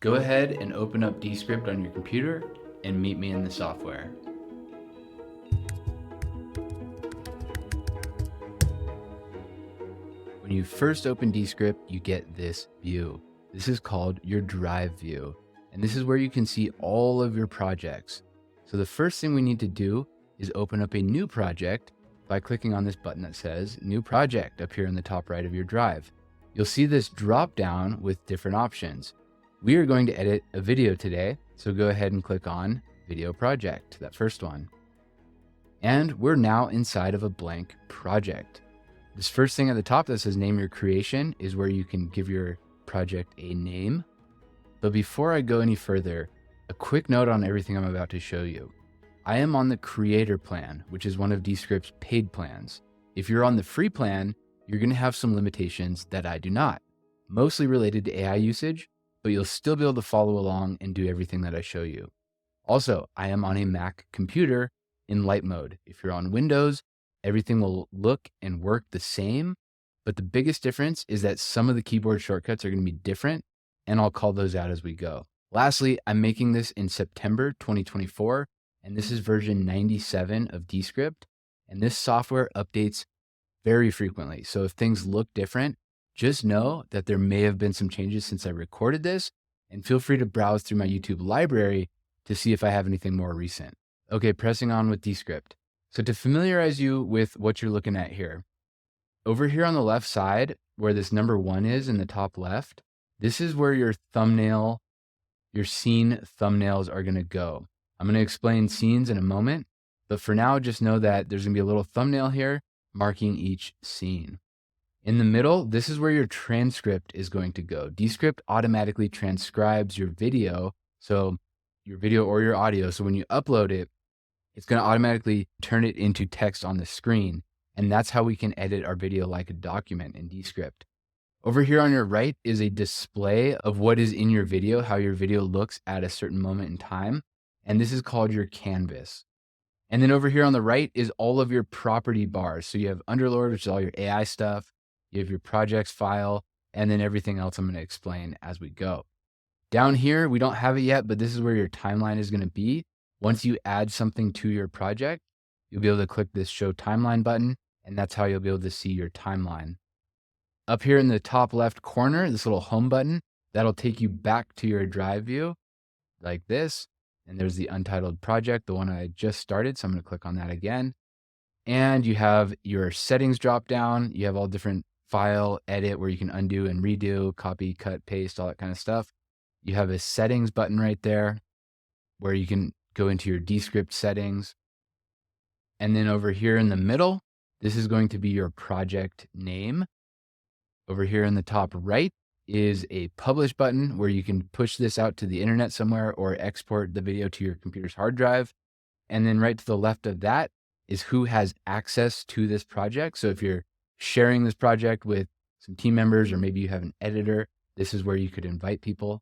Go ahead and open up Descript on your computer and meet me in the software. When you first open Descript, you get this view. This is called your Drive view, and this is where you can see all of your projects. So the first thing we need to do is open up a new project by clicking on this button that says New Project up here in the top right of your Drive. You'll see this drop down with different options. We are going to edit a video today, so go ahead and click on Video Project, that first one. And we're now inside of a blank project. This first thing at the top that says Name Your Creation is where you can give your project a name. But before I go any further, a quick note on everything I'm about to show you. I am on the Creator plan, which is one of Descript's paid plans. If you're on the free plan, you're going to have some limitations that I do not, mostly related to AI usage, but you'll still be able to follow along and do everything that I show you. Also, I am on a Mac computer in light mode. If you're on Windows, everything will look and work the same, but the biggest difference is that some of the keyboard shortcuts are going to be different, and I'll call those out as we go. Lastly, I'm making this in September 2024, and this is version 97 of Descript, and this software updates very frequently. So if things look different, just know that there may have been some changes since I recorded this, and feel free to browse through my YouTube library to see if I have anything more recent. Okay, pressing on with Descript. So to familiarize you with what you're looking at here, over here on the left side, where this number 1 is in the top left, this is where your thumbnail, your scene thumbnails are gonna go. I'm gonna explain scenes in a moment, but for now, just know that there's gonna be a little thumbnail here marking each scene. In the middle, this is where your transcript is going to go. Descript automatically transcribes your video, so your video or your audio. So when you upload it, it's going to automatically turn it into text on the screen. And that's how we can edit our video like a document in Descript. Over here on your right is a display of what is in your video, how your video looks at a certain moment in time. And this is called your canvas. And then over here on the right is all of your property bars. So you have Underlord, which is all your AI stuff. You have your projects file, and then everything else I'm going to explain as we go. Down here, we don't have it yet, but this is where your timeline is going to be. Once you add something to your project, you'll be able to click this Show Timeline button, and that's how you'll be able to see your timeline. Up here in the top left corner, this little home button, that'll take you back to your Drive view like this. And there's the untitled project, the one I just started. So I'm going to click on that again. And you have your settings drop down. You have all different file, edit, where you can undo and redo, copy, cut, paste, all that kind of stuff. You have a settings button right there where you can go into your Descript settings. And then over here in the middle, this is going to be your project name. Over here in the top right is a publish button where you can push this out to the internet somewhere or export the video to your computer's hard drive. And then right to the left of that is who has access to this project. So if you're sharing this project with some team members, or maybe you have an editor, this is where you could invite people.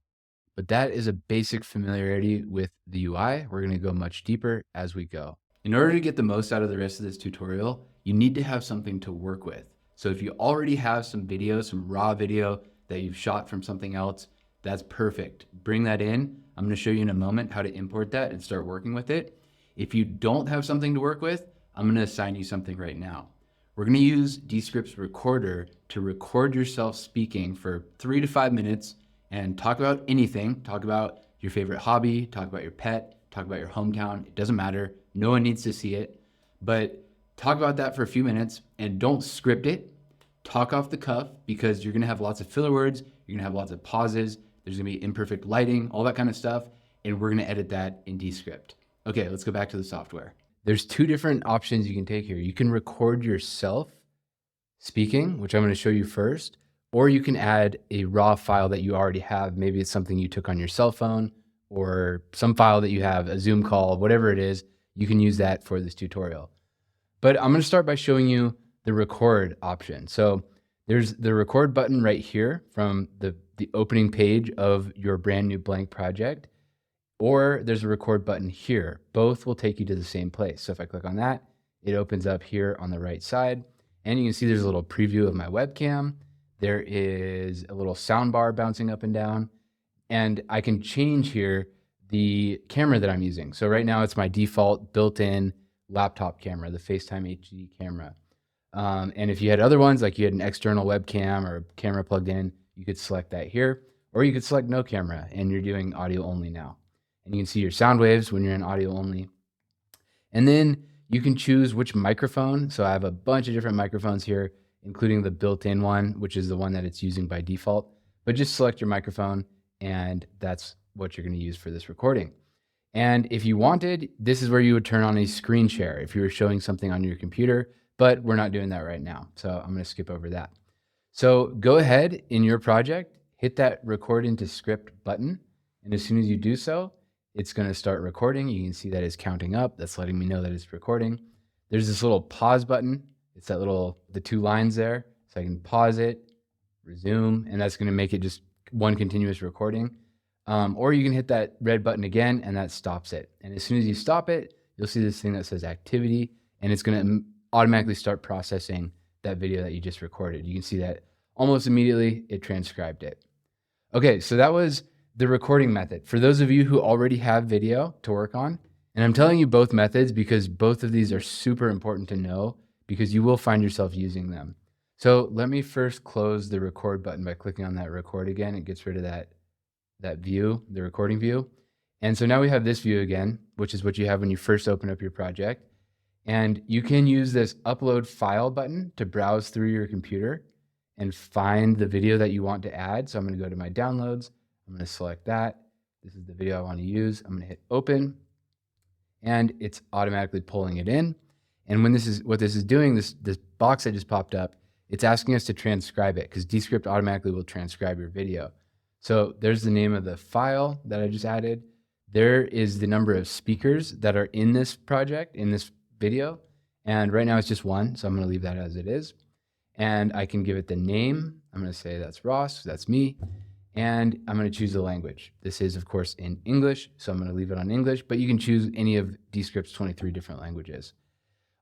But that is a basic familiarity with the UI. We're going to go much deeper as we go. In order to get the most out of the rest of this tutorial, you need to have something to work with. So if you already have some video, some raw video that you've shot from something else, that's perfect. Bring that in. I'm going to show you in a moment how to import that and start working with it. If you don't have something to work with, I'm going to assign you something right now. We're going to use Descript's recorder to record yourself speaking for 3 to 5 minutes and talk about anything. Talk about your favorite hobby, talk about your pet, talk about your hometown. It doesn't matter. No one needs to see it. But talk about that for a few minutes and don't script it. Talk off the cuff, because you're going to have lots of filler words. You're going to have lots of pauses. There's going to be imperfect lighting, all that kind of stuff. And we're going to edit that in Descript. Okay, let's go back to the software. There's 2 different options you can take here. You can record yourself speaking, which I'm going to show you first, or you can add a raw file that you already have. Maybe it's something you took on your cell phone or some file that you have, a Zoom call, whatever it is. You can use that for this tutorial. But I'm going to start by showing you the record option. So there's the record button right here from the opening page of your brand new blank project. Or there's a record button here. Both will take you to the same place. So if I click on that, it opens up here on the right side. And you can see there's a little preview of my webcam. There is a little sound bar bouncing up and down. And I can change here the camera that I'm using. So right now it's my default built-in laptop camera, the FaceTime HD camera. And if you had other ones, like you had an external webcam or a camera plugged in, you could select that here, or you could select no camera and you're doing audio only now. And you can see your sound waves when you're in audio only. And then you can choose which microphone. So I have a bunch of different microphones here, including the built-in one, which is the one that it's using by default. But just select your microphone and that's what you're going to use for this recording. And if you wanted, this is where you would turn on a screen share if you were showing something on your computer, but we're not doing that right now. So I'm going to skip over that. So go ahead in your project, hit that record into script button. And as soon as you do so, it's going to start recording. You can see that it's counting up. That's letting me know that it's recording. There's this little pause button. It's that little, the 2 lines there. So I can pause it, resume, and that's going to make it just one continuous recording. Or you can hit that red button again and that stops it. And as soon as you stop it, you'll see this thing that says activity and it's going to automatically start processing that video that you just recorded. You can see that almost immediately it transcribed it. Okay, so that was the recording method. For those of you who already have video to work on, and I'm telling you both methods because both of these are super important to know because you will find yourself using them. So let me first close the record button by clicking on that record again. It gets rid of that view, the recording view. And so now we have this view again, which is what you have when you first open up your project. And you can use this upload file button to browse through your computer and find the video that you want to add. So I'm going to go to my downloads. I'm going to select that. This is the video I want to use. I'm going to hit open and it's automatically pulling it in. And when what this is doing, this box that just popped up, it's asking us to transcribe it because Descript automatically will transcribe your video. So there's the name of the file that I just added. There is the number of speakers that are in this project, in this video. And right now it's just 1, so I'm going to leave that as it is. And I can give it the name. I'm going to say that's Ross, that's me. And I'm going to choose the language. This is, of course, in English, so I'm going to leave it on English, but you can choose any of Descript's 23 different languages.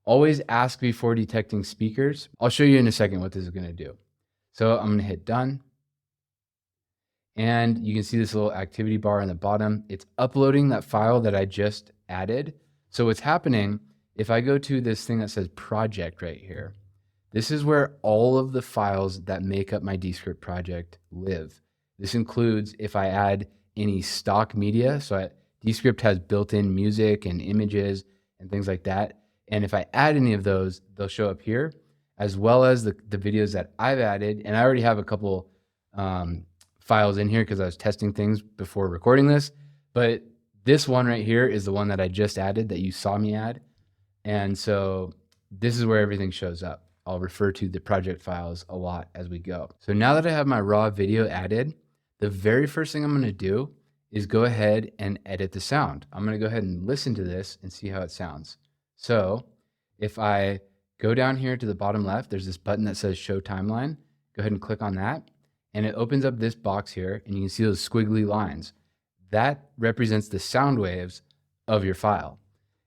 Always ask before detecting speakers. I'll show you in a second what this is going to do. So I'm going to hit done. And you can see this little activity bar on the bottom. It's uploading that file that I just added. So what's happening, if I go to this thing that says project right here, this is where all of the files that make up my Descript project live. This includes if I add any stock media. So Descript has built-in music and images and things like that. And if I add any of those, they'll show up here, as well as the videos that I've added. And I already have a couple files in here because I was testing things before recording this. But this one right here is the one that I just added that you saw me add. And so this is where everything shows up. I'll refer to the project files a lot as we go. So now that I have my raw video added, the very first thing I'm going to do is go ahead and edit the sound. I'm going to go ahead and listen to this and see how it sounds. So if I go down here to the bottom left, there's this button that says show timeline. Go ahead and click on that. And it opens up this box here and you can see those squiggly lines. That represents the sound waves of your file.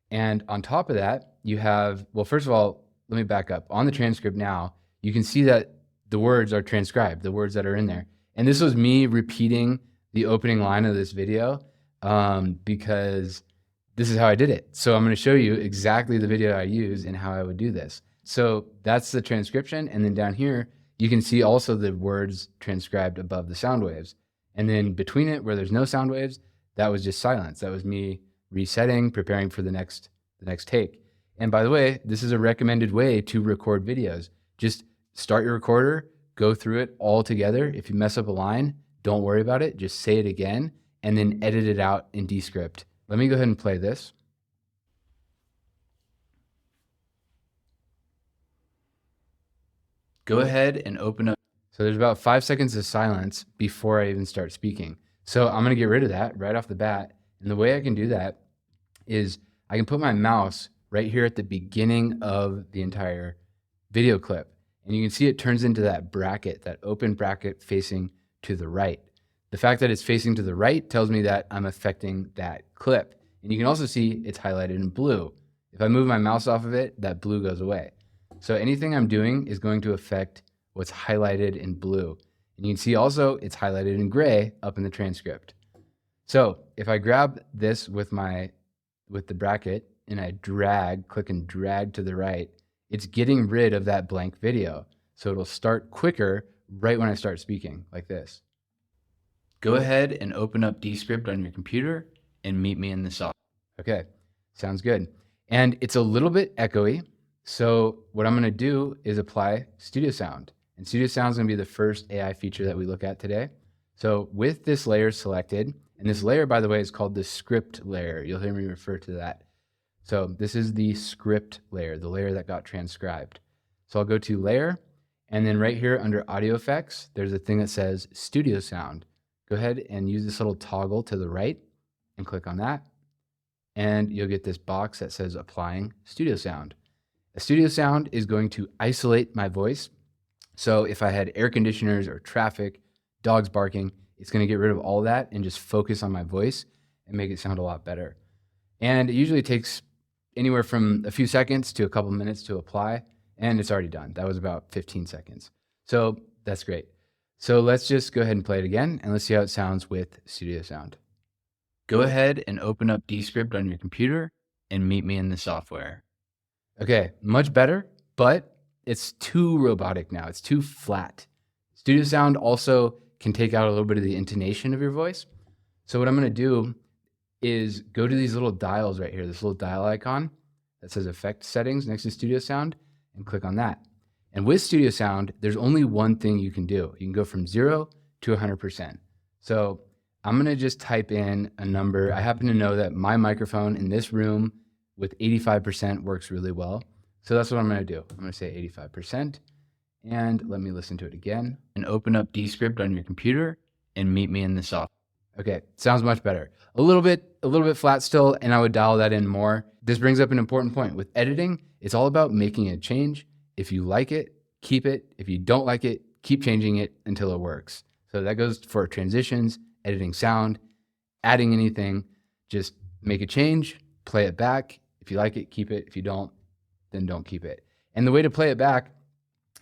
And on top of that, you have, well, first of all, let me back up. On the transcript now, you can see that the words are transcribed, the words that are in there. And this was me repeating the opening line of this video because this is how I did it. So I'm going to show you exactly the video I use and how I would do this. So that's the transcription. And then down here, you can see also the words transcribed above the sound waves. And then between it, where there's no sound waves, that was just silence. That was me resetting, preparing for the next take. And by the way, this is a recommended way to record videos. Just start your recorder, go through it all together. If you mess up a line, don't worry about it. Just say it again and then edit it out in Descript. Let me go ahead and play this. Go ahead and open up. So there's about 5 seconds of silence before I even start speaking. So I'm going to get rid of that right off the bat. And the way I can do that is I can put my mouse right here at the beginning of the entire video clip. And you can see it turns into that bracket, that open bracket facing to the right. The fact that it's facing to the right tells me that I'm affecting that clip. And you can also see it's highlighted in blue. If I move my mouse off of it, that blue goes away. So anything I'm doing is going to affect what's highlighted in blue. And you can see also it's highlighted in gray up in the transcript. So if I grab this with the bracket and I click and drag to the right, it's getting rid of that blank video. So it'll start quicker right when I start speaking, like this. Go ahead and open up Descript on your computer and meet me in the software. Okay, sounds good. And it's a little bit echoey. So what I'm gonna do is apply Studio Sound. And Studio Sound is gonna be the first AI feature that we look at today. So with this layer selected, and this layer, by the way, is called the script layer. You'll hear me refer to that. So this is the script layer, the layer that got transcribed. So I'll go to layer, and then right here under audio effects, there's a thing that says Studio Sound. Go ahead and use this little toggle to the right and click on that. And you'll get this box that says applying Studio Sound. A Studio Sound is going to isolate my voice. So if I had air conditioners or traffic, dogs barking, it's going to get rid of all that and just focus on my voice and make it sound a lot better. And it usually takes anywhere from a few seconds to a couple minutes to apply, and it's already done. That was about 15 seconds. So that's great. So let's just go ahead and play it again, and let's see how it sounds with Studio Sound. Go ahead and open up Descript on your computer and meet me in the software. Okay, much better, but it's too robotic now. It's too flat. Studio Sound also can take out a little bit of the intonation of your voice. So what I'm gonna do is go to these little dials right here, this little dial icon that says Effect Settings next to Studio Sound, and click on that. And with Studio Sound, there's only one thing you can do. You can go from 0 to 100%. So I'm gonna just type in a number. I happen to know that my microphone in this room with 85% works really well. So that's what I'm gonna do. I'm gonna say 85%, and let me listen to it again. And open up Descript on your computer and meet me in the software. Okay, sounds much better. A little bit flat still, and I would dial that in more. This brings up an important point. With editing, it's all about making a change. If you like it, keep it. If you don't like it, keep changing it until it works. So that goes for transitions, editing sound, adding anything. Just make a change, play it back. If you like it, keep it. If you don't, then don't keep it. And the way to play it back,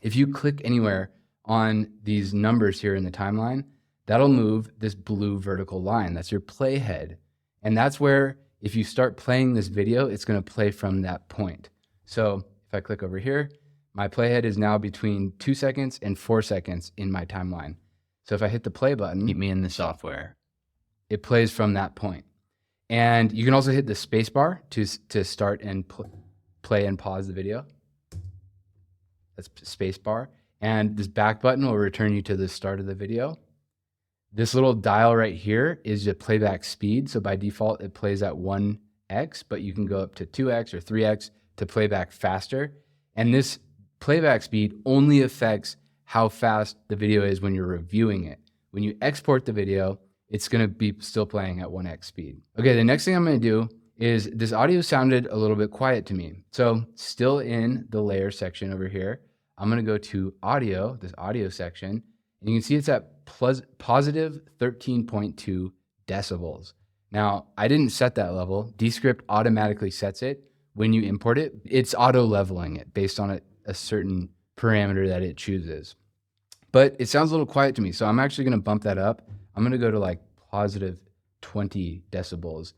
if you click anywhere on these numbers here in the timeline, that'll move this blue vertical line. That's your playhead. And that's where, if you start playing this video, it's gonna play from that point. So if I click over here, my playhead is now between 2 seconds and 4 seconds in my timeline. So if I hit the play button, meet me in the software, it plays from that point. And you can also hit the space bar to start and play and pause the video. That's space bar. And this back button will return you to the start of the video. This little dial right here is your playback speed. So by default, it plays at 1x, but you can go up to 2x or 3x to play back faster. And this playback speed only affects how fast the video is when you're reviewing it. When you export the video, it's gonna be still playing at 1x speed. Okay, the next thing I'm gonna do is, this audio sounded a little bit quiet to me. So still in the layer section over here, I'm gonna go to audio, this audio section, and you can see it's at positive 13.2 decibels. Now, I didn't set that level. Descript automatically sets it when you import it. It's auto leveling it based on a certain parameter that it chooses. But it sounds a little quiet to me, so I'm actually gonna bump that up. I'm gonna go to like positive 20 decibels.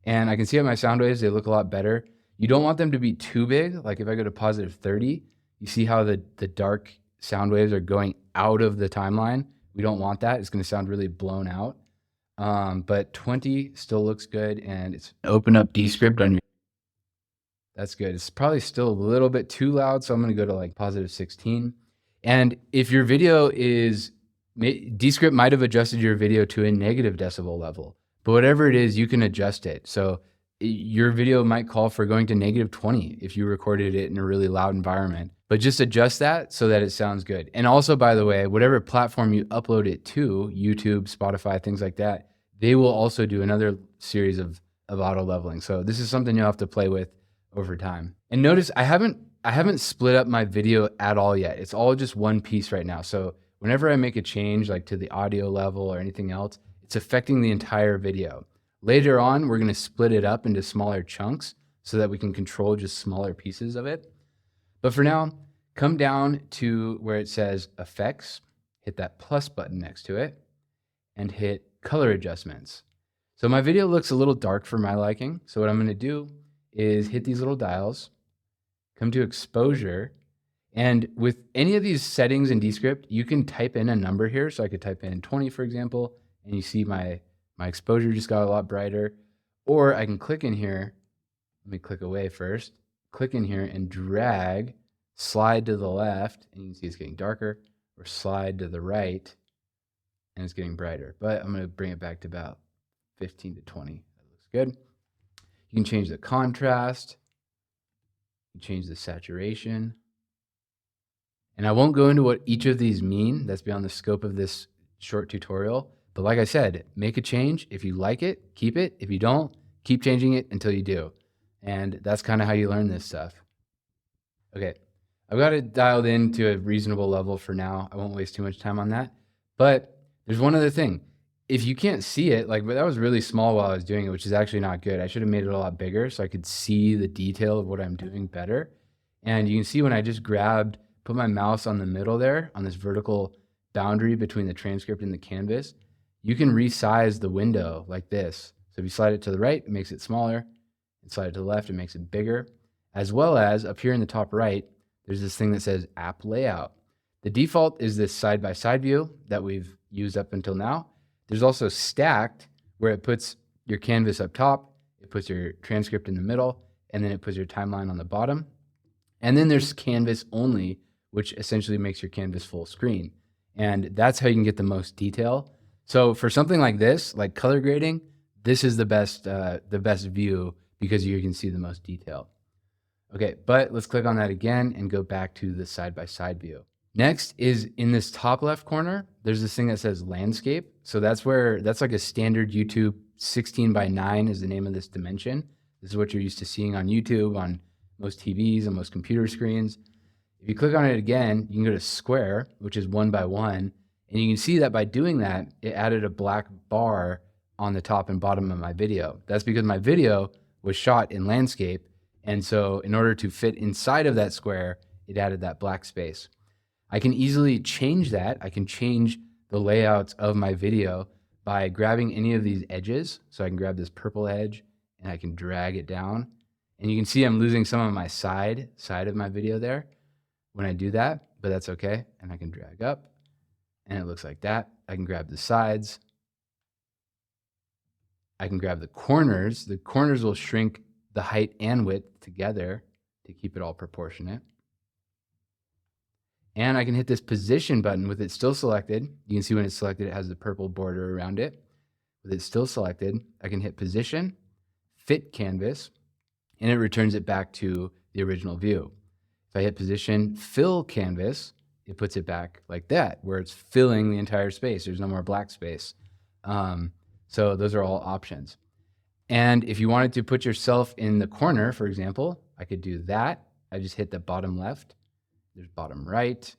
And I can see how my sound waves, they look a lot better. You don't want them to be too big. Like if I go to positive 30, you see how the dark sound waves are going out of the timeline. We don't want that. It's gonna sound really blown out. But 20 still looks good, and it's open up Descript on your, that's good. It's probably still a little bit too loud, so I'm gonna go to like positive 16. And if your video is, Descript might have adjusted your video to a negative decibel level, but whatever it is, you can adjust it. So your video might call for going to negative 20 if you recorded it in a really loud environment, but just adjust that so that it sounds good. And also, by the way, whatever platform you upload it to, YouTube, Spotify, things like that, they will also do another series of auto leveling. So this is something you'll have to play with over time. And notice I haven't split up my video at all yet. It's all just one piece right now. So whenever I make a change, like to the audio level or anything else, it's affecting the entire video. Later on, we're gonna split it up into smaller chunks so that we can control just smaller pieces of it. But for now, come down to where it says Effects, hit that plus button next to it, and hit Color Adjustments. So my video looks a little dark for my liking. So what I'm going to do is hit these little dials, come to exposure, and with any of these settings in Descript, you can type in a number here. So I could type in 20, for example, and you see my exposure just got a lot brighter. Or I can click in here. Let me click away first. Click in here and drag, slide to the left, and you can see it's getting darker, or slide to the right, and it's getting brighter. But I'm going to bring it back to about 15 to 20. That looks good. You can change the contrast. You can change the saturation. And I won't go into what each of these mean. That's beyond the scope of this short tutorial. But like I said, make a change. If you like it, keep it. If you don't, keep changing it until you do. And that's kind of how you learn this stuff. Okay, I've got it dialed in to a reasonable level for now. I won't waste too much time on that. But there's one other thing. If you can't see it, like, but that was really small while I was doing it, which is actually not good. I should have made it a lot bigger so I could see the detail of what I'm doing better. And you can see when I just put my mouse on the middle there, on this vertical boundary between the transcript and the canvas, you can resize the window like this. So if you slide it to the right, it makes it smaller, and slide it to the left, it makes it bigger. As well as up here in the top right, there's this thing that says App Layout. The default is this side-by-side view that we've used up until now. There's also Stacked, where it puts your canvas up top, it puts your transcript in the middle, and then it puts your timeline on the bottom. And then there's Canvas Only, which essentially makes your canvas full screen. And that's how you can get the most detail. So for something like this, like color grading, this is the best view because you can see the most detail. Okay, but let's click on that again and go back to the side-by-side view. Next is in this top left corner, there's this thing that says landscape. So that's like a standard YouTube 16:9 is the name of this dimension. This is what you're used to seeing on YouTube, on most TVs and most computer screens. If you click on it again, you can go to square, which is 1:1. And you can see that by doing that, it added a black bar on the top and bottom of my video. That's because my video was shot in landscape. And so in order to fit inside of that square, it added that black space. I can easily change that. I can change the layouts of my video by grabbing any of these edges. So I can grab this purple edge and I can drag it down. And you can see I'm losing some of my side of my video there when I do that, but that's okay. And I can drag up and it looks like that. I can grab the sides. I can grab the corners. The corners will shrink the height and width together to keep it all proportionate. And I can hit this position button with it still selected. You can see when it's selected, it has the purple border around it. With it still selected, I can hit position, fit canvas, and it returns it back to the original view. If I hit position, fill canvas, it puts it back like that, where it's filling the entire space. There's no more black space. So those are all options. And if you wanted to put yourself in the corner, for example, I could do that. I just hit the bottom left. There's bottom right,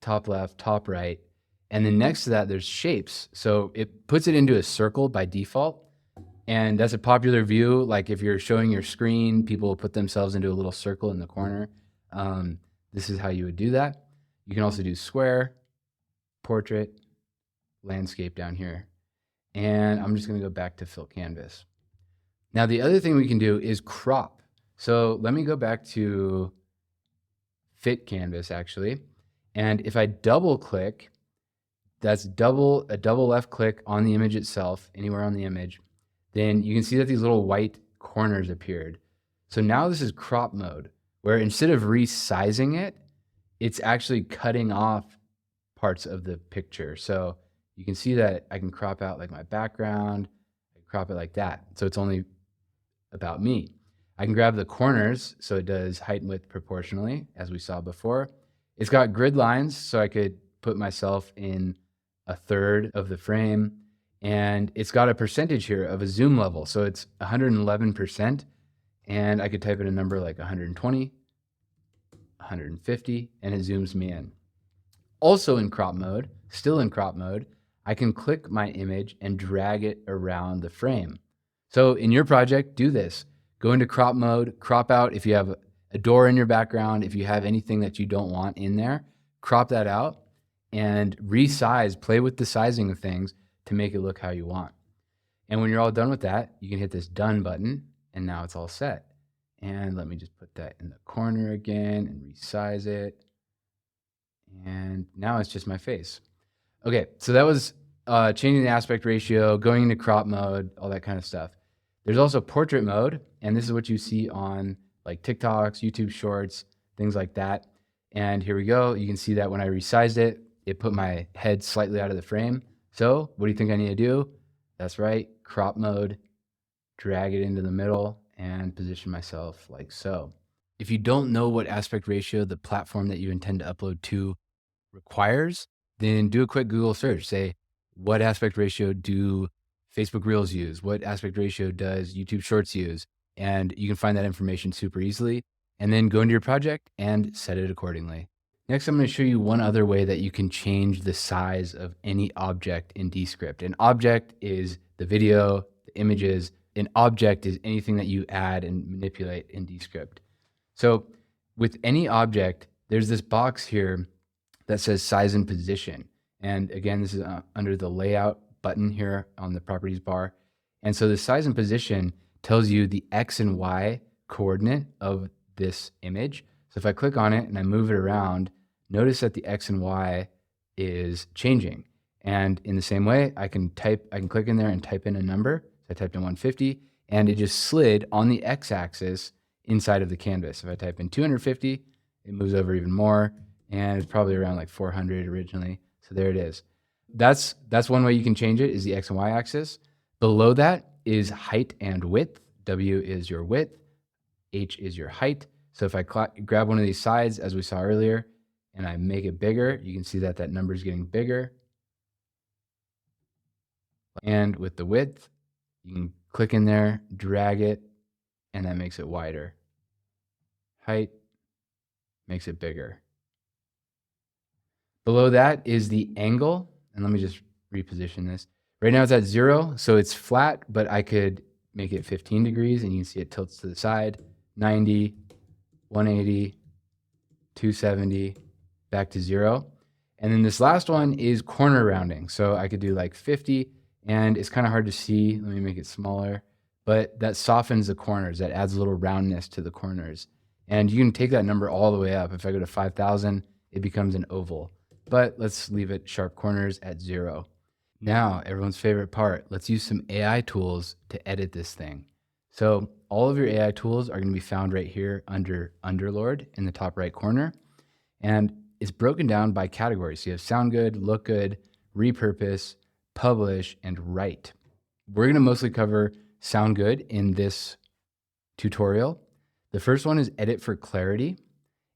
top left, top right. And then next to that, there's shapes. So it puts it into a circle by default. And that's a popular view. Like if you're showing your screen, people will put themselves into a little circle in the corner. This is how you would do that. You can also do square, portrait, landscape down here. And I'm just going to go back to fill canvas. Now, the other thing we can do is crop. So let me go back to fit canvas actually. And if I double click, that's a double left click on the image itself, anywhere on the image, then you can see that these little white corners appeared. So now this is crop mode, where instead of resizing it, it's actually cutting off parts of the picture. So you can see that I can crop out like my background, I can crop it like that. So it's only about me. I can grab the corners, so it does height and width proportionally, as we saw before. It's got grid lines, so I could put myself in a third of the frame. And it's got a percentage here of a zoom level. So it's 111%. And I could type in a number like 120, 150, and it zooms me in. Also in crop mode, still in crop mode, I can click my image and drag it around the frame. So in your project, do this. Go into crop mode, crop out if you have a door in your background, if you have anything that you don't want in there, crop that out and resize, play with the sizing of things to make it look how you want. And when you're all done with that, you can hit this done button, and now it's all set. And let me just put that in the corner again and resize it. And now it's just my face. Okay, so that was changing the aspect ratio, going into crop mode, all that kind of stuff. There's also portrait mode, and this is what you see on like TikToks, YouTube Shorts, things like that. And here we go. You can see that when I resized it, it put my head slightly out of the frame. So what do you think I need to do? That's right, crop mode, drag it into the middle, and position myself like so. If you don't know what aspect ratio the platform that you intend to upload to requires, then do a quick Google search. Say, what aspect ratio do Facebook Reels use? What aspect ratio does YouTube Shorts use? And you can find that information super easily. And then go into your project and set it accordingly. Next, I'm going to show you one other way that you can change the size of any object in Descript. An object is the video, the images. An object is anything that you add and manipulate in Descript. So with any object, there's this box here that says size and position. And again, this is under the layout button here on the properties bar. And so the size and position tells you the X and Y coordinate of this image. So if I click on it and I move it around, notice that the X and Y is changing. And in the same way, I can click in there and type in a number. So I typed in 150 and it just slid on the X axis inside of the canvas. If I type in 250, it moves over even more. And it's probably around like 400 originally. So there it is. That's one way you can change it, is the X and Y axis. Below that is height and width. W is your width, H is your height. So if I grab one of these sides, as we saw earlier, and I make it bigger, you can see that that number is getting bigger. And with the width, you can click in there, drag it, and that makes it wider. Height makes it bigger. Below that is the angle, and let me just reposition this. Right now it's at 0, so it's flat, but I could make it 15 degrees, and you can see it tilts to the side, 90, 180, 270, back to 0. And then this last one is corner rounding. So I could do like 50, and it's kind of hard to see. Let me make it smaller, but that softens the corners. That adds a little roundness to the corners. And you can take that number all the way up. If I go to 5,000, it becomes an oval. But let's leave it sharp corners at 0. Now, everyone's favorite part, let's use some AI tools to edit this thing. So all of your AI tools are going to be found right here under Underlord in the top right corner. And it's broken down by categories. So you have sound good, look good, repurpose, publish, and write. We're going to mostly cover sound good in this tutorial. The first one is edit for clarity.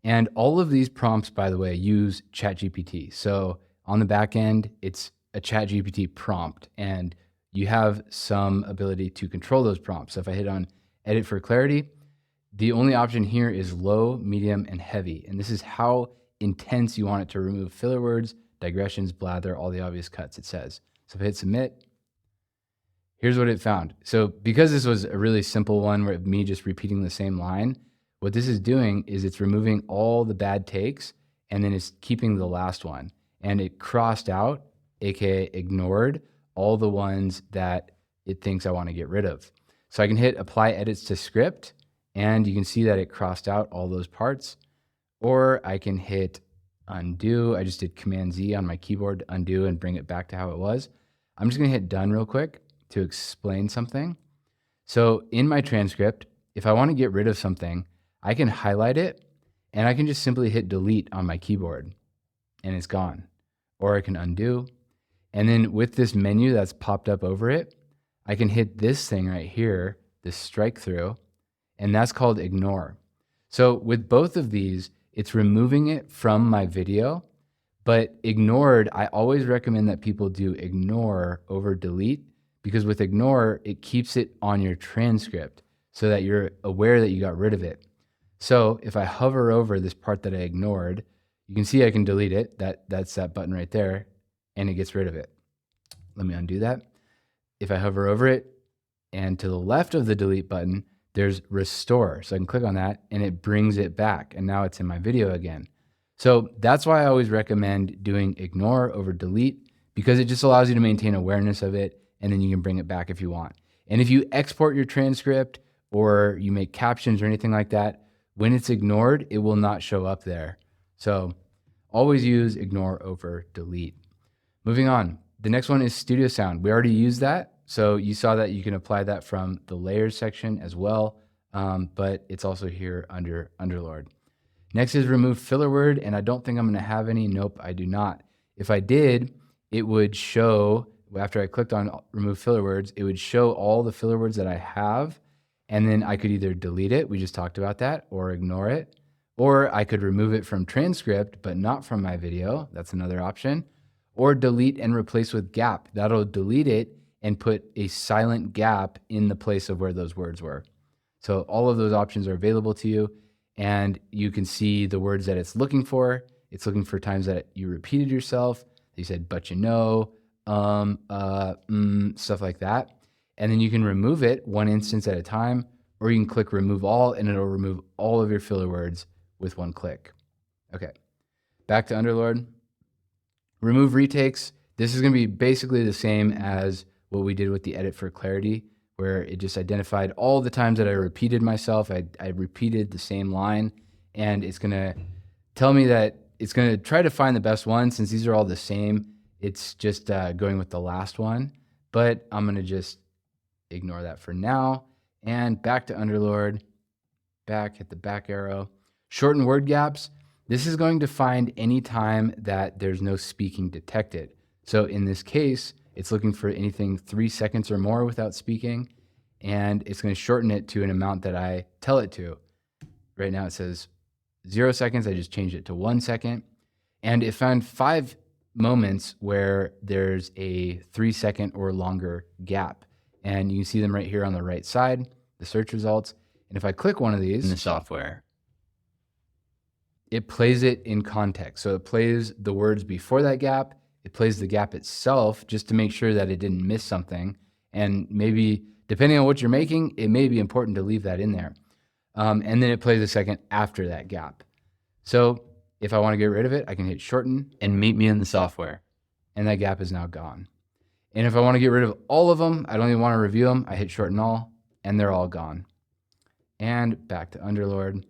And all of these prompts, by the way, use ChatGPT. So on the back end, it's a ChatGPT prompt, and you have some ability to control those prompts. So if I hit on edit for clarity, the only option here is low, medium, and heavy. And this is how intense you want it to remove filler words, digressions, blather, all the obvious cuts, it says. So if I hit submit, here's what it found. So because this was a really simple one where me just repeating the same line, what this is doing is it's removing all the bad takes and then it's keeping the last one. And it crossed out, aka ignored, all the ones that it thinks I want to get rid of. So I can hit apply edits to script and you can see that it crossed out all those parts. Or I can hit undo. I just did Command Z on my keyboard to undo and bring it back to how it was. I'm just going to hit done real quick to explain something. So in my transcript, if I want to get rid of something, I can highlight it and I can just simply hit delete on my keyboard and it's gone. Or I can undo. And then with this menu that's popped up over it, I can hit this thing right here, this strike through, and that's called ignore. So with both of these, it's removing it from my video, but ignored, I always recommend that people do ignore over delete, because with ignore, it keeps it on your transcript so that you're aware that you got rid of it. So if I hover over this part that I ignored, you can see I can delete it. That's that button right there, and it gets rid of it. Let me undo that. If I hover over it, and to the left of the delete button, there's restore. So I can click on that and it brings it back. And now it's in my video again. So that's why I always recommend doing ignore over delete, because it just allows you to maintain awareness of it and then you can bring it back if you want. And if you export your transcript or you make captions or anything like that, when it's ignored, it will not show up there. So always use ignore over delete. Moving on, the next one is studio sound. We already used that. So you saw that you can apply that from the layers section as well, but it's also here under Underlord. Next is remove filler word, and I don't think I'm gonna have any. Nope, I do not. If I did, it would show, after I clicked on remove filler words, it would show all the filler words that I have, and then I could either delete it, we just talked about that, or ignore it, or I could remove it from transcript, but not from my video. That's another option. Or delete and replace with gap. That'll delete it and put a silent gap in the place of where those words were. So all of those options are available to you, and you can see the words that it's looking for. It's looking for times that you repeated yourself. You said, but you know, stuff like that. And then you can remove it one instance at a time, or you can click remove all, and it'll remove all of your filler words with one click. Okay, back to Underlord. Remove retakes. This is going to be basically the same as what we did with the edit for clarity, where it just identified all the times that I repeated myself. I repeated the same line, and it's going to tell me that it's going to try to find the best one. Since these are all the same, it's just going with the last one, but I'm going to just ignore that for now. And back to Underlord, hit the back arrow. Shorten word gaps. This is going to find any time that there's no speaking detected. So in this case, it's looking for anything 3 seconds or more without speaking, and it's going to shorten it to an amount that I tell it to. Right now it says 0 seconds. I just changed it to 1 second. And it found 5 moments where there's a 3 second or longer gap. And you can see them right here on the right side, the search results. And if I click one of these in the software, it plays it in context. So it plays the words before that gap. It plays the gap itself just to make sure that it didn't miss something. And maybe, depending on what you're making, it may be important to leave that in there. And then it plays a second after that gap. So if I want to get rid of it, I can hit shorten and meet me in the software. And that gap is now gone. And if I want to get rid of all of them, I don't even want to review them, I hit shorten all, and they're all gone. And back to Underlord.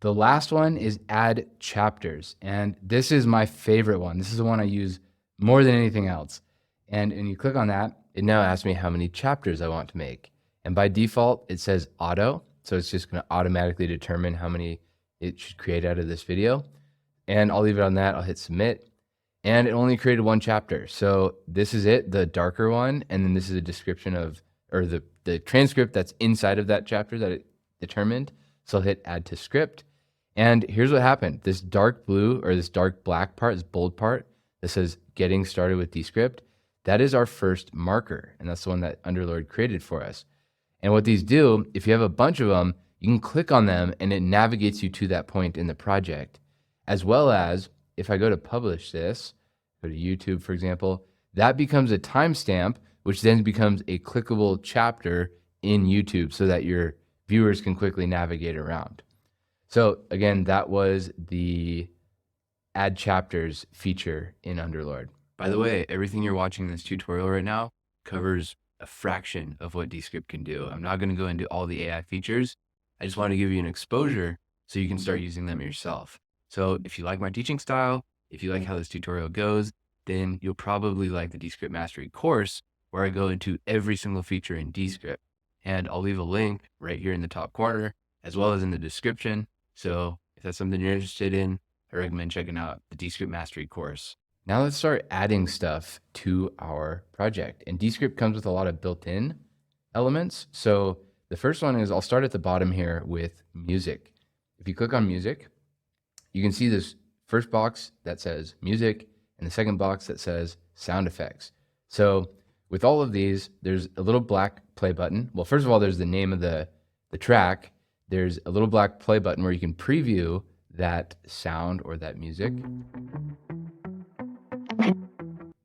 The last one is add chapters. And this is my favorite one. This is the one I use more than anything else. And when you click on that, it now asks me how many chapters I want to make. And by default, it says auto. So it's just going to automatically determine how many it should create out of this video. And I'll leave it on that. I'll hit submit. And it only created 1 chapter. So this is it, the darker one. And then this is a description of, or the transcript that's inside of that chapter that it determined. So I'll hit add to script. And here's what happened. This dark blue or this dark black part, this bold part that says getting started with Descript, that is our first marker. And that's the one that Underlord created for us. And what these do, if you have a bunch of them, you can click on them and it navigates you to that point in the project. As well as if I go to publish this, go to YouTube, for example, that becomes a timestamp, which then becomes a clickable chapter in YouTube so that your viewers can quickly navigate around. So again, that was the add chapters feature in Underlord. By the way, everything you're watching in this tutorial right now covers a fraction of what Descript can do. I'm not going to go into all the AI features. I just want to give you an exposure so you can start using them yourself. So if you like my teaching style, if you like how this tutorial goes, then you'll probably like the Descript Mastery course where I go into every single feature in Descript. And I'll leave a link right here in the top corner as well as in the description. So if that's something you're interested in, I recommend checking out the Descript Mastery course. Now let's start adding stuff to our project. And Descript comes with a lot of built-in elements. So the first one is I'll start at the bottom here with music. If you click on music, you can see this first box that says music and the second box that says sound effects. So with all of these, there's a little black play button. Well, first of all, there's the name of the track. There's a little black play button where you can preview that sound or that music.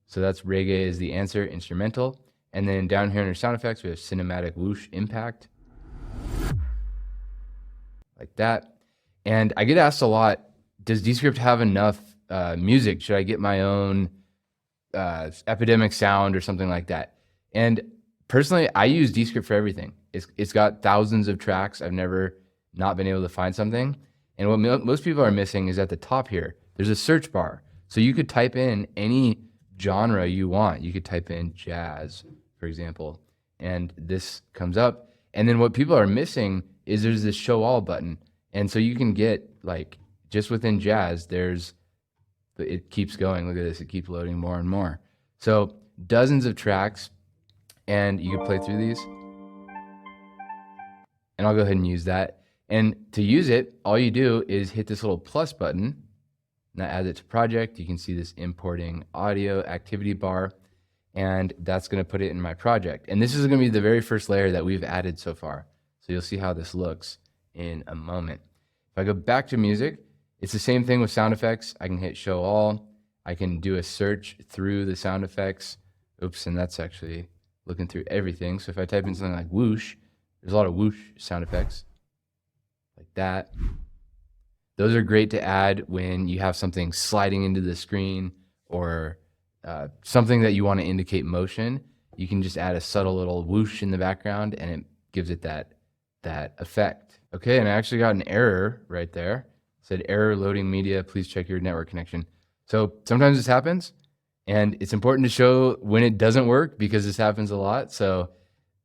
So that's reggae is the answer, instrumental. And then down here under sound effects, we have cinematic whoosh impact. Like that. And I get asked a lot, does Descript have enough music? Should I get my own epidemic sound or something like that? And personally, I use Descript for everything. It's got thousands of tracks. I've never not been able to find something. And what most people are missing is at the top here, there's a search bar. So you could type in any genre you want. You could type in jazz, for example, and this comes up. And then what people are missing is there's this show all button. And so you can get, like, just within jazz, it keeps going. Look at this. It keeps loading more and more. So dozens of tracks, and you can play through these. And I'll go ahead and use that. And to use it, all you do is hit this little plus button, and that adds it to project. You can see this importing audio activity bar, and that's going to put it in my project. And this is going to be the very first layer that we've added so far. So you'll see how this looks in a moment. If I go back to music, it's the same thing with sound effects. I can hit show all. I can do a search through the sound effects. Oops, and that's actually looking through everything. So if I type in something like whoosh, there's a lot of whoosh sound effects like that. Those are great to add when you have something sliding into the screen or something that you want to indicate motion. You can just add a subtle little whoosh in the background and it gives it that effect. Okay, and I actually got an error right there. It said error loading media, please check your network connection. So sometimes this happens, and it's important to show when it doesn't work because this happens a lot. So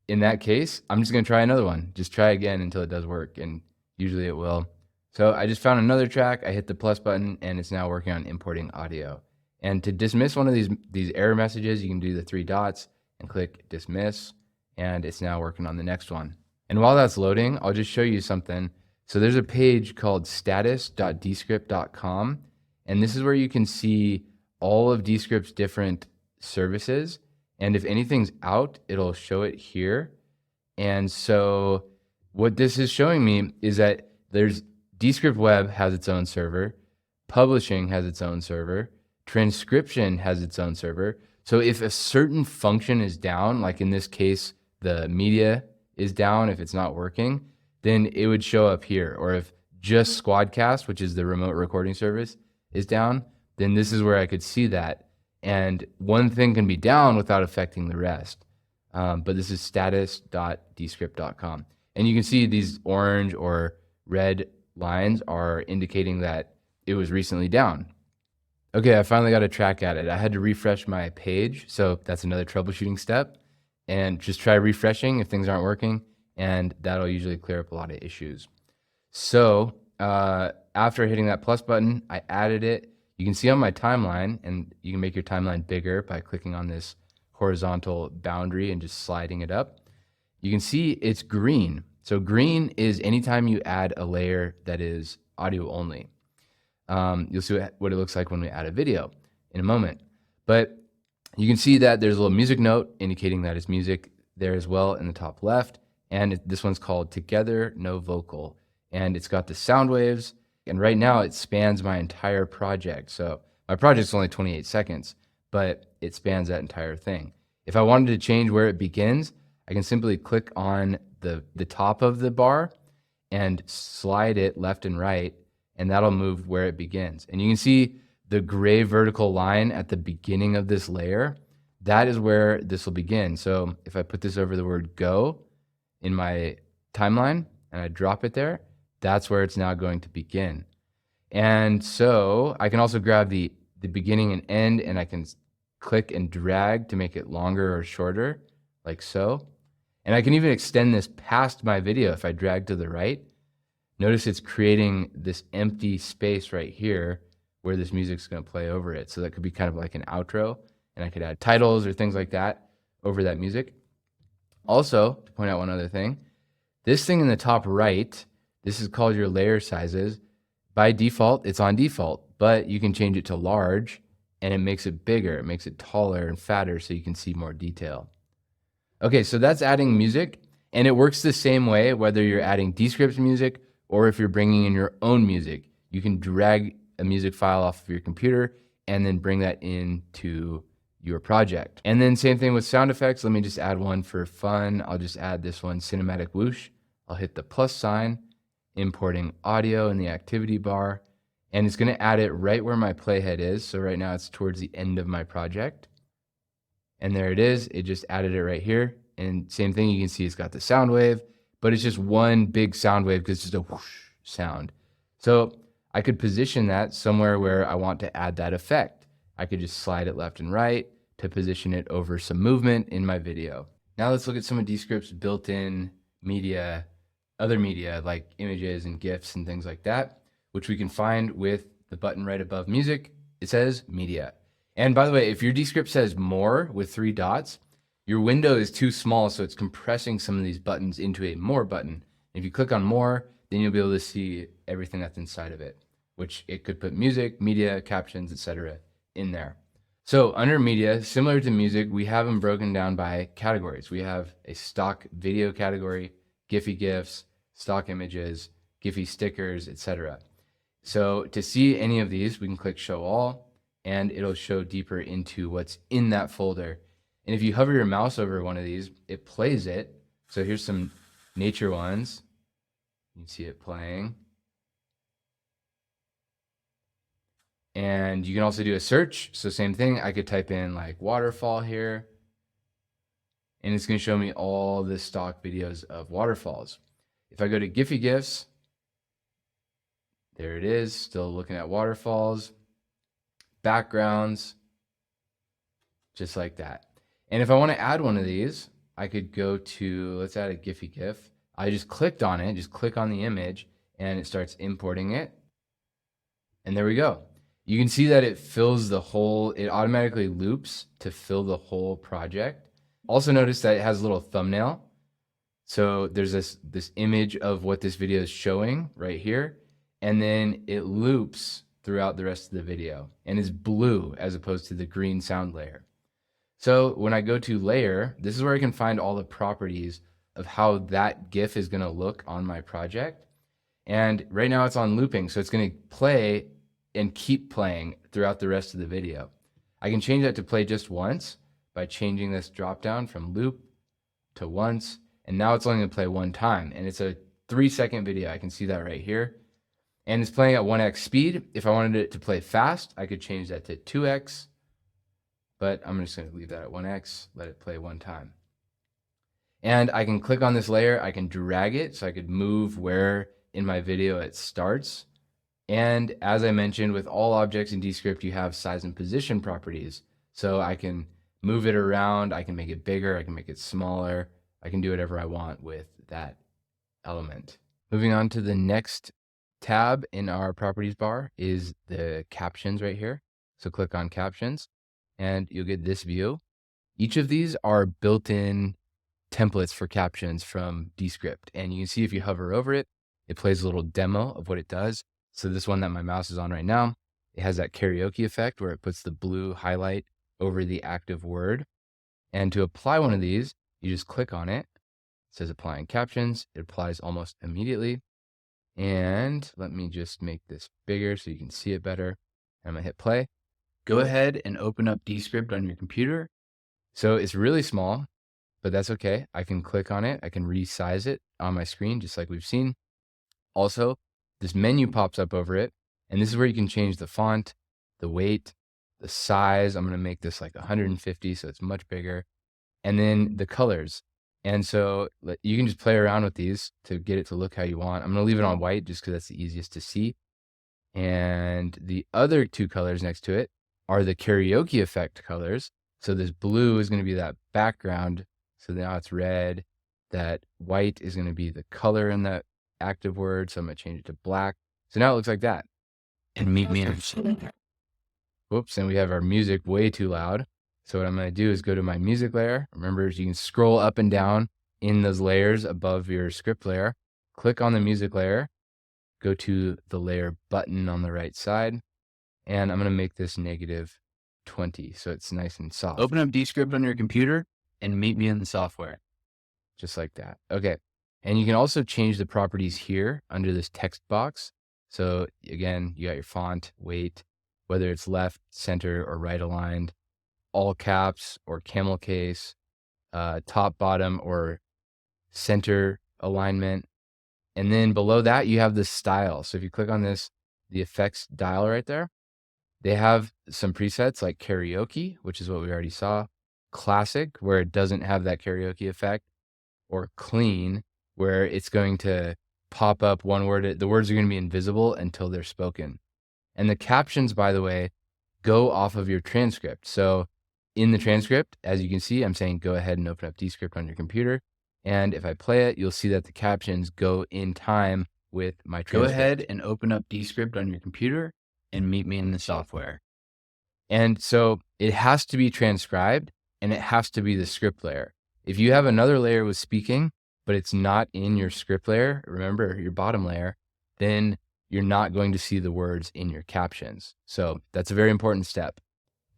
in that case, I'm just going to try another one. Just try again until it does work, and usually it will. So I just found another track. I hit the plus button, and it's now working on importing audio. And to dismiss one of these error messages, you can do the 3 dots and click dismiss, and it's now working on the next one. And while that's loading, I'll just show you something. So there's a page called status.descript.com, and this is where you can see all of Descript's different services. And if anything's out, it'll show it here. And so what this is showing me is that there's Descript Web has its own server, publishing has its own server, transcription has its own server. So if a certain function is down, like in this case, the media is down, if it's not working, then it would show up here. Or if just Squadcast, which is the remote recording service, is down, then this is where I could see that. And one thing can be down without affecting the rest. But this is status.descript.com. And you can see these orange or red lines are indicating that it was recently down. Okay, I finally got a track at it. I had to refresh my page, so that's another troubleshooting step. And just try refreshing if things aren't working, and that'll usually clear up a lot of issues. So after hitting that plus button, I added it. You can see on my timeline, and you can make your timeline bigger by clicking on this horizontal boundary and just sliding it up. You can see it's green. So green is anytime you add a layer that is audio only. You'll see what it looks like when we add a video in a moment. But you can see that there's a little music note indicating that it's music there as well in the top left. And this one's called Together No Vocal. And it's got the sound waves. And right now it spans my entire project. So my project's only 28 seconds, but it spans that entire thing. If I wanted to change where it begins, I can simply click on the top of the bar and slide it left and right, and that'll move where it begins. And you can see the gray vertical line at the beginning of this layer. That is where this will begin. So if I put this over the word go in my timeline and I drop it there, that's where it's now going to begin. And so I can also grab the beginning and end, and I can click and drag to make it longer or shorter, like so. And I can even extend this past my video if I drag to the right. Notice it's creating this empty space right here where this music's going to play over it. So that could be kind of like an outro, and I could add titles or things like that over that music. Also, to point out one other thing, this thing in the top right, this is called your layer sizes. By default, it's on default, but you can change it to large, and it makes it bigger. It makes it taller and fatter so you can see more detail. Okay, so that's adding music, and it works the same way whether you're adding Descript music or if you're bringing in your own music. You can drag a music file off of your computer and then bring that into your project. And then same thing with sound effects. Let me just add one for fun. I'll just add this one, cinematic whoosh. I'll hit the plus sign, importing audio in the activity bar, and it's going to add it right where my playhead is. So right now it's towards the end of my project. And there it is. It just added it right here. And same thing, you can see it's got the sound wave, but it's just one big sound wave because it's just a whoosh sound. So I could position that somewhere where I want to add that effect. I could just slide it left and right to position it over some movement in my video. Now let's look at some of Descript's built-in media, other media like images and GIFs and things like that, which we can find with the button right above music. It says media. And by the way, if your Descript says more with 3 dots, your window is too small, so it's compressing some of these buttons into a more button. If you click on more, then you'll be able to see everything that's inside of it, which it could put music, media, captions, etc. in there. So under media, similar to music, we have them broken down by categories. We have a stock video category, Giphy GIFs, stock images, Giphy stickers, etc. So to see any of these, we can click show all, and it'll show deeper into what's in that folder. And if you hover your mouse over one of these, it plays it. So here's some nature ones. You can see it playing. And you can also do a search. So same thing, I could type in like waterfall here, and it's going to show me all the stock videos of waterfalls. If I go to Giphy GIFs, there it is, still looking at waterfalls, backgrounds, just like that. And if I want to add one of these, I could go to, let's add a Giphy GIF. I just clicked on it, just click on the image, and it starts importing it. And there we go. You can see that it fills the whole, it automatically loops to fill the whole project. Also notice that it has a little thumbnail. So there's this image of what this video is showing right here. And then it loops throughout the rest of the video and is blue as opposed to the green sound layer. So when I go to layer, this is where I can find all the properties of how that GIF is going to look on my project. And right now it's on looping, so it's going to play and keep playing throughout the rest of the video. I can change that to play just once by changing this drop down from loop to once, and now it's only going to play one time, and it's a 3-second video. I can see that right here, and it's playing at 1x speed. If I wanted it to play fast, I could change that to 2x, but I'm just going to leave that at 1x, let it play one time. And I can click on this layer, I can drag it, so I could move where in my video it starts. And as I mentioned, with all objects in Descript, you have size and position properties. So I can move it around, I can make it bigger, I can make it smaller, I can do whatever I want with that element. Moving on to the next tab in our properties bar is the captions right here. So click on captions and you'll get this view. Each of these are built-in templates for captions from Descript. And you can see if you hover over it, it plays a little demo of what it does. So this one that my mouse is on right now, it has that karaoke effect where it puts the blue highlight over the active word. And to apply one of these, you just click on it. It says applying captions. It applies almost immediately. And let me just make this bigger so you can see it better. I'm gonna hit play. Go ahead and open up Descript on your computer. So it's really small, but that's okay. I can click on it. I can resize it on my screen, just like we've seen. Also, this menu pops up over it, and this is where you can change the font, the weight, the size. I'm going to make this like 150, so it's much bigger. And then the colors. And so you can just play around with these to get it to look how you want. I'm going to leave it on white just because that's the easiest to see. And the other 2 colors next to it are the karaoke effect colors. So this blue is going to be that background. So now it's red. That white is going to be the color in that active word. So I'm going to change it to black. So now it looks like that. And meet me in. Whoops. And we have our music way too loud. So what I'm going to do is go to my music layer. Remember, you can scroll up and down in those layers above your script layer. Click on the music layer. Go to the layer button on the right side. And I'm going to make this -20. So it's nice and soft. Open up Descript on your computer and meet me in the software. Just like that. Okay. And you can also change the properties here under this text box. So again, you got your font, weight, whether it's left, center, or right aligned, all caps or camel case, top, bottom, or center alignment. And then below that, you have the style. So if you click on this, the effects dial right there, they have some presets like karaoke, which is what we already saw, classic, where it doesn't have that karaoke effect, or clean, where it's going to pop up one word. The words are going to be invisible until they're spoken. And the captions, by the way, go off of your transcript. So in the transcript, as you can see, I'm saying go ahead and open up Descript on your computer. And if I play it, you'll see that the captions go in time with my transcript. Go ahead and open up Descript on your computer and meet me in the software. And so it has to be transcribed, and it has to be the script layer. If you have another layer with speaking, but it's not in your script layer, remember your bottom layer, then you're not going to see the words in your captions. So that's a very important step.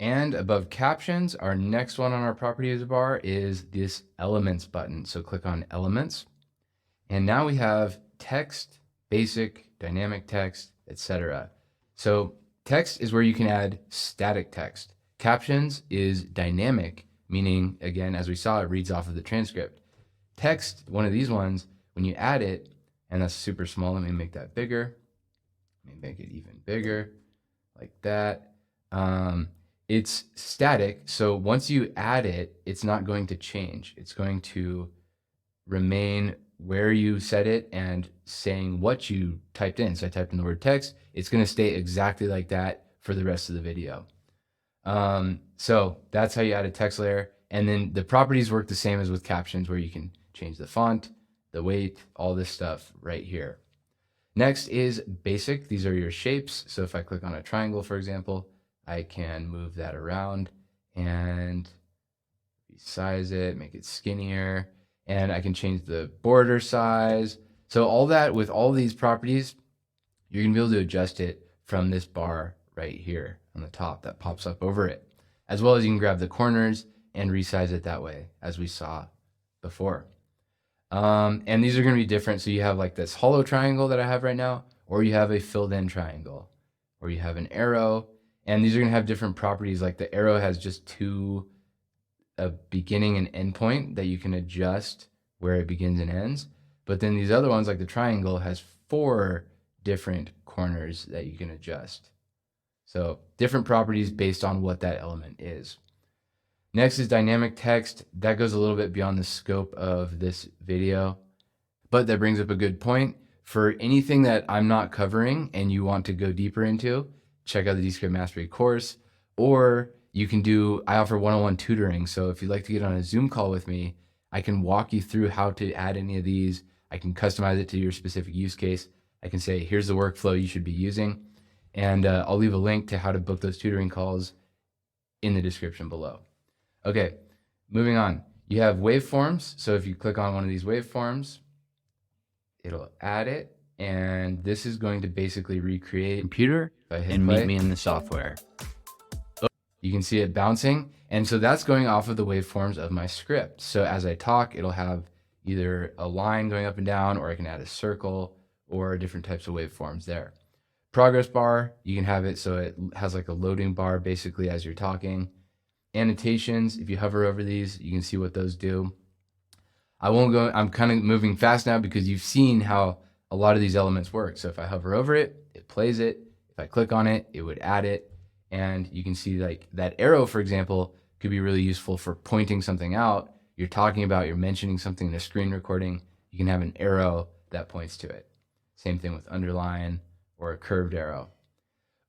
And above captions, our next one on our properties bar is this elements button. So click on elements. And now we have text, basic, dynamic text, etc. So text is where you can add static text. Captions is dynamic, meaning, again, as we saw, it reads off of the transcript. Text, one of these ones, when you add it, and that's super small, let me make that bigger. Let me make it even bigger, like that. It's static, so once you add it, it's not going to change. It's going to remain where you set it and saying what you typed in. So I typed in the word text. It's going to stay exactly like that for the rest of the video. So that's how you add a text layer. And then the properties work the same as with captions, where you can change the font, the weight, all this stuff right here. Next is basic. These are your shapes. So if I click on a triangle, for example, I can move that around and resize it, make it skinnier, and I can change the border size. So all that, with all these properties, you're gonna be able to adjust it from this bar right here on the top that pops up over it. As well as you can grab the corners and resize it that way, as we saw before. And these are gonna be different. So you have like this hollow triangle that I have right now, or you have a filled in triangle, or you have an arrow, and these are gonna have different properties. Like the arrow has just a beginning and end point that you can adjust where it begins and ends. But then these other ones, like the triangle, has 4 different corners that you can adjust. So different properties based on what that element is. Next is dynamic text. That goes a little bit beyond the scope of this video, but that brings up a good point. For anything that I'm not covering and you want to go deeper into, check out the Descript Mastery course, or you can I offer one-on-one tutoring. So if you'd like to get on a Zoom call with me, I can walk you through how to add any of these. I can customize it to your specific use case. I can say, here's the workflow you should be using. And I'll leave a link to how to book those tutoring calls in the description below. Okay, moving on. You have waveforms. So if you click on one of these waveforms, it'll add it. And this is going to basically recreate computer. If I hit and play, meet me in the software. You can see it bouncing. And so that's going off of the waveforms of my script. So as I talk, it'll have either a line going up and down, or I can add a circle, or different types of waveforms there. Progress bar, you can have it so it has like a loading bar basically as you're talking. Annotations, if you hover over these, you can see what those do. I won't go, I'm kind of moving fast now because you've seen how a lot of these elements work. So if I hover over it, it plays it. If I click on it, it would add it. And you can see like that arrow, for example, could be really useful for pointing something out. You're talking about, you're mentioning something in a screen recording, you can have an arrow that points to it. Same thing with underline or a curved arrow.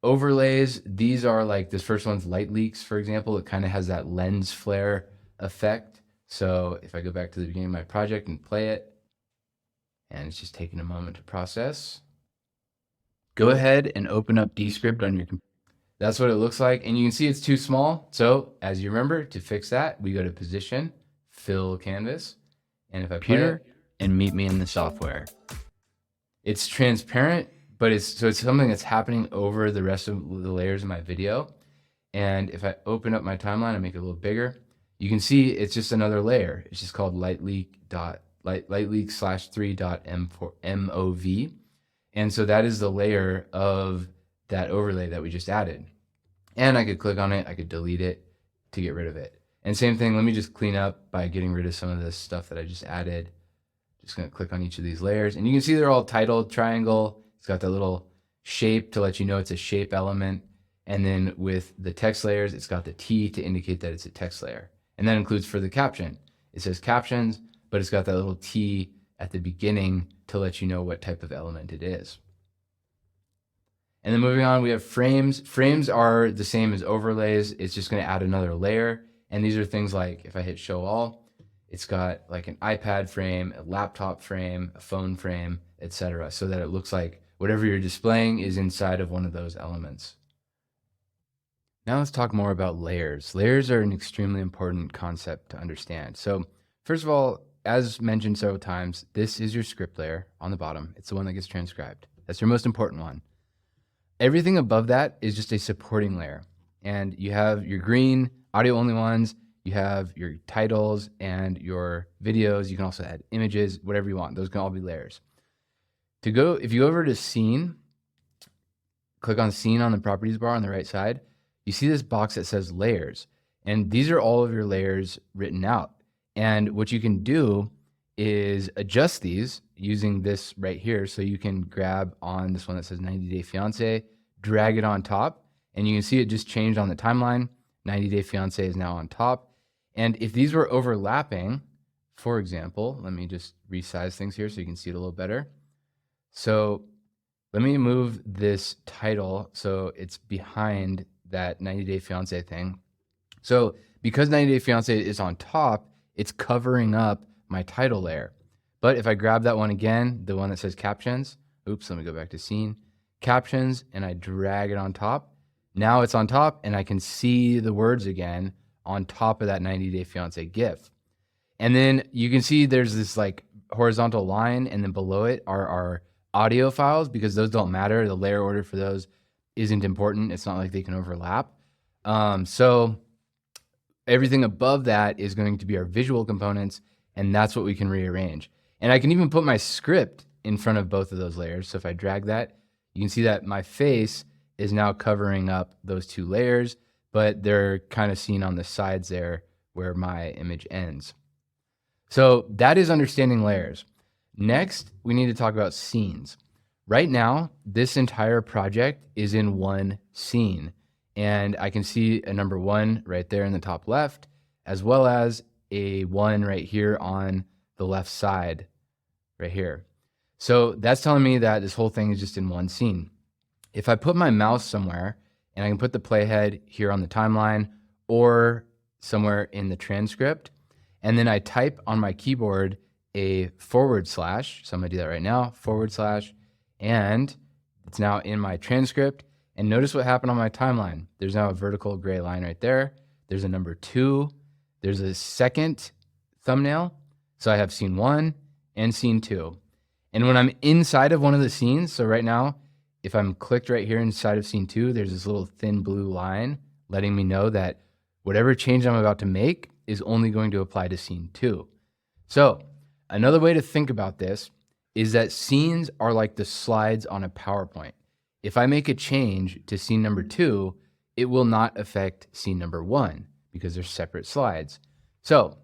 Overlays, these are like, this first one's light leaks, for example. It kind of has that lens flare effect. So if I go back to the beginning of my project and play it, and it's just taking a moment to process. Go ahead and open up Descript on your computer. That's what it looks like. And you can see it's too small. So as you remember, to fix that, we go to Position, Fill Canvas. And if I play it, and meet me in the software. It's transparent, but it's something that's happening over the rest of the layers of my video. And if I open up my timeline and make it a little bigger, you can see it's just another layer. It's just called lightleak/3.mov. And so that is the layer of that overlay that we just added. And I could click on it, I could delete it to get rid of it. And same thing, let me just clean up by getting rid of some of this stuff that I just added. Just gonna click on each of these layers, and you can see they're all titled triangle. It's got that little shape to let you know it's a shape element. And then with the text layers, it's got the T to indicate that it's a text layer. And that includes for the caption. It says captions, but it's got that little T at the beginning to let you know what type of element it is. And then moving on, we have frames. Frames are the same as overlays. It's just going to add another layer. And these are things like, if I hit show all, it's got like an iPad frame, a laptop frame, a phone frame, etc., so that it looks like whatever you're displaying is inside of one of those elements. Now let's talk more about layers. Layers are an extremely important concept to understand. So first of all, as mentioned several times, this is your script layer on the bottom. It's the one that gets transcribed. That's your most important one. Everything above that is just a supporting layer. And you have your green audio only ones, you have your titles and your videos. You can also add images, whatever you want. Those can all be layers. If you go over to scene, click on scene on the properties bar on the right side, you see this box that says layers. And these are all of your layers written out. And what you can do is adjust these using this right here. So you can grab on this one that says 90 Day Fiance, drag it on top, and you can see it just changed on the timeline. 90 Day Fiance is now on top. And if these were overlapping, for example, let me just resize things here so you can see it a little better. So let me move this title so it's behind that 90 Day Fiance thing. So because 90 Day Fiance is on top, it's covering up my title layer. But if I grab that one again, the one that says captions, oops, let me go back to scene, captions, and I drag it on top, now it's on top and I can see the words again on top of that 90 Day Fiance GIF. And then you can see there's this like horizontal line, and then below it are our audio files, because those don't matter. The layer order for those isn't important. It's not like they can overlap. So everything above that is going to be our visual components, and that's what we can rearrange. And I can even put my script in front of both of those layers. So if I drag that, you can see that my face is now covering up those two layers, but they're kind of seen on the sides there where my image ends. So that is understanding layers. Next, we need to talk about scenes. Right now, this entire project is in one scene, and I can see a number 1 right there in the top left, as well as a 1 right here on the left side, right here. So that's telling me that this whole thing is just in one scene. If I put my mouse somewhere, and I can put the playhead here on the timeline or somewhere in the transcript, and then I type on my keyboard a /, so I'm gonna do that right now, /, and it's now in my transcript. And notice what happened on my timeline. There's now a vertical gray line right there. There's a number 2. There's a second thumbnail. So I have scene 1 and scene 2. And when I'm inside of one of the scenes, so right now, if I'm clicked right here inside of scene 2, there's this little thin blue line letting me know that whatever change I'm about to make is only going to apply to scene 2. So another way to think about this is that scenes are like the slides on a PowerPoint. If I make a change to scene number 2, it will not affect scene number 1 because they're separate slides. So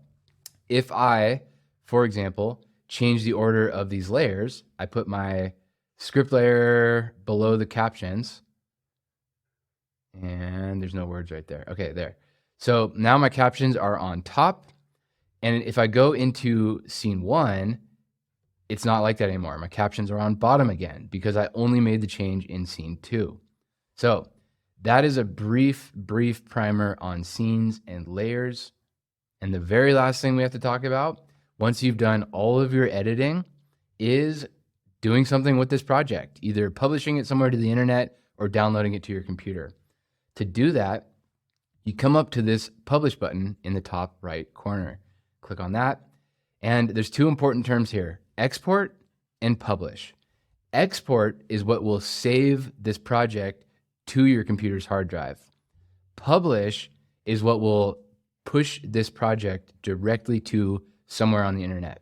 if I, for example, change the order of these layers, I put my script layer below the captions, and there's no words right there. Okay, there. So now my captions are on top, and if I go into scene 1, it's not like that anymore. My captions are on bottom again because I only made the change in scene 2. So that is a brief primer on scenes and layers. And the very last thing we have to talk about, once you've done all of your editing, is doing something with this project, either publishing it somewhere to the internet or downloading it to your computer. To do that, you come up to this publish button in the top right corner. Click on that. And there's 2 important terms here, export and publish. Export is what will save this project to your computer's hard drive. Publish is what will push this project directly to somewhere on the internet.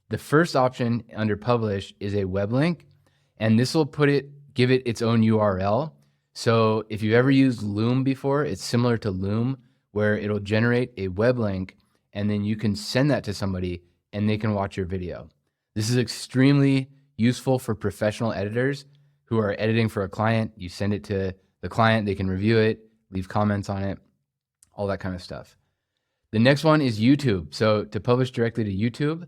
The first option under publish is a web link, and this will give it its own URL. So if you've ever used Loom before, it's similar to Loom, where it'll generate a web link, and then you can send that to somebody and they can watch your video. This is extremely useful for professional editors who are editing for a client. You send it to the client, they can review it, leave comments on it, all that kind of stuff. The next one is YouTube. So to publish directly to YouTube,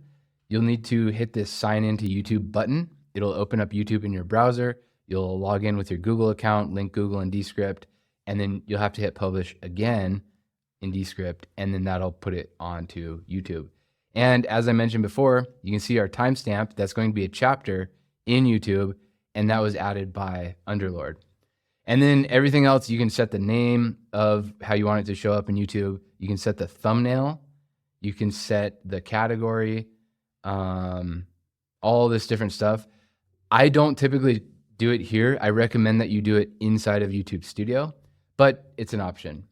you'll need to hit this sign into YouTube button. It'll open up YouTube in your browser. You'll log in with your Google account, link Google and Descript, and then you'll have to hit publish again in Descript, and then that'll put it onto YouTube. And as I mentioned before, you can see our timestamp. That's going to be a chapter in YouTube, and that was added by Underlord. And then everything else, you can set the name of how you want it to show up in YouTube. You can set the thumbnail. You can set the category, all this different stuff. I don't typically do it here. I recommend that you do it inside of YouTube Studio, but it's an option.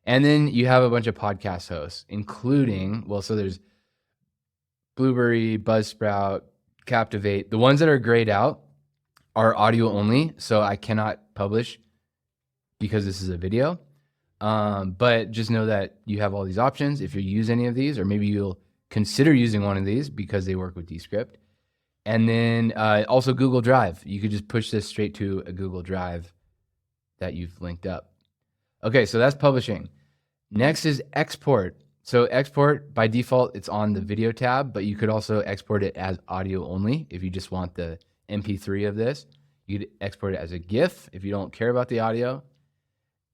And then you have a bunch of podcast hosts, including, well, so there's Blueberry, Buzzsprout, Captivate. The ones that are grayed out are audio only, so I cannot publish because this is a video. But just know that you have all these options if you use any of these, or maybe you'll consider using one of these because they work with Descript. And then also Google Drive. You could just push this straight to a Google Drive that you've linked up. Okay, so that's publishing. Next is export. So export, by default, it's on the video tab, but you could also export it as audio only if you just want the MP3 of this. You could export it as a GIF if you don't care about the audio.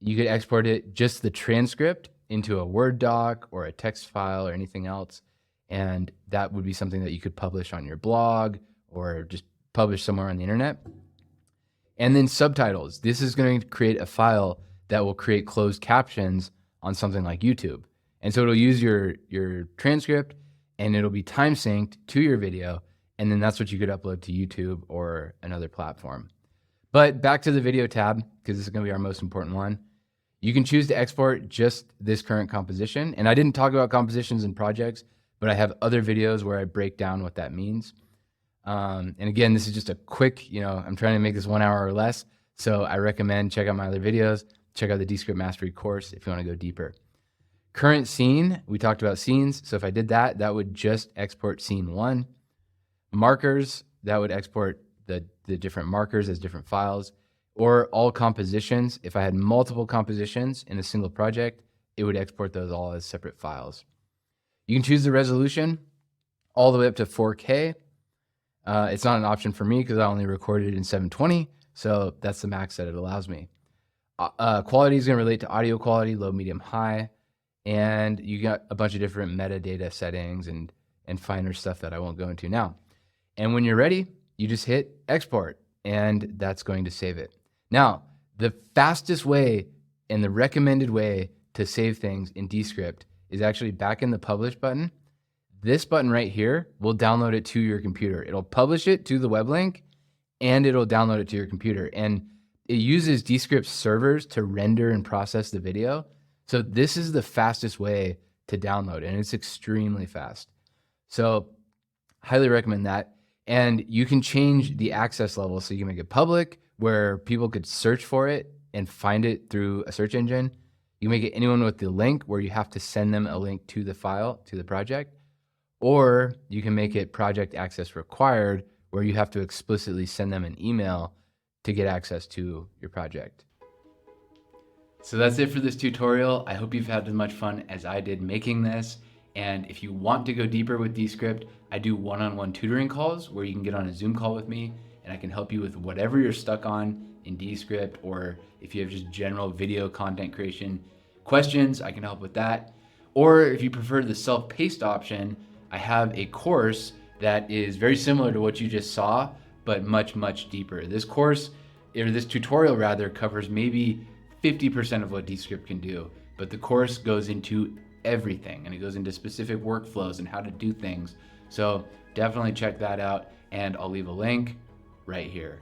You could export it just the transcript into a Word doc or a text file or anything else. And that would be something that you could publish on your blog or just publish somewhere on the internet. And then subtitles. This is going to create a file that will create closed captions on something like YouTube. And so it'll use your transcript and it'll be time synced to your video. And then that's what you could upload to YouTube or another platform. But back to the video tab, because this is going to be our most important one. You can choose to export just this current composition. And I didn't talk about compositions and projects, but I have other videos where I break down what that means. And again, this is just a quick, I'm trying to make this 1 hour or less. So I recommend check out my other videos. Check out the Descript Mastery course if you want to go deeper. Current scene, we talked about scenes. So if I did that, that would just export scene 1. Markers, that would export the different markers as different files. Or all compositions, if I had multiple compositions in a single project, it would export those all as separate files. You can choose the resolution all the way up to 4K. It's not an option for me because I only recorded in 720, so that's the max that it allows me. Quality is going to relate to audio quality, low, medium, high, and you got a bunch of different metadata settings and finer stuff that I won't go into now. And when you're ready, you just hit export, and that's going to save it. Now, the fastest way and the recommended way to save things in Descript is actually back in the publish button. This button right here will download it to your computer. It'll publish it to the web link and it'll download it to your computer. And it uses Descript servers to render and process the video. So this is the fastest way to download, and it's extremely fast. So highly recommend that. And you can change the access level. So you can make it public where people could search for it and find it through a search engine. You make it anyone with the link where you have to send them a link to the file, to the project. Or you can make it project access required where you have to explicitly send them an email to get access to your project. So that's it for this tutorial. I hope you've had as much fun as I did making this. And if you want to go deeper with Descript, I do one-on-one tutoring calls where you can get on a Zoom call with me and I can help you with whatever you're stuck on in Descript, or if you have just general video content creation questions, I can help with that. Or if you prefer the self-paced option, I have a course that is very similar to what you just saw, but much, much deeper. This course, or this tutorial rather, covers maybe 50% of what Descript can do, but the course goes into everything and it goes into specific workflows and how to do things. So definitely check that out, and I'll leave a link right here.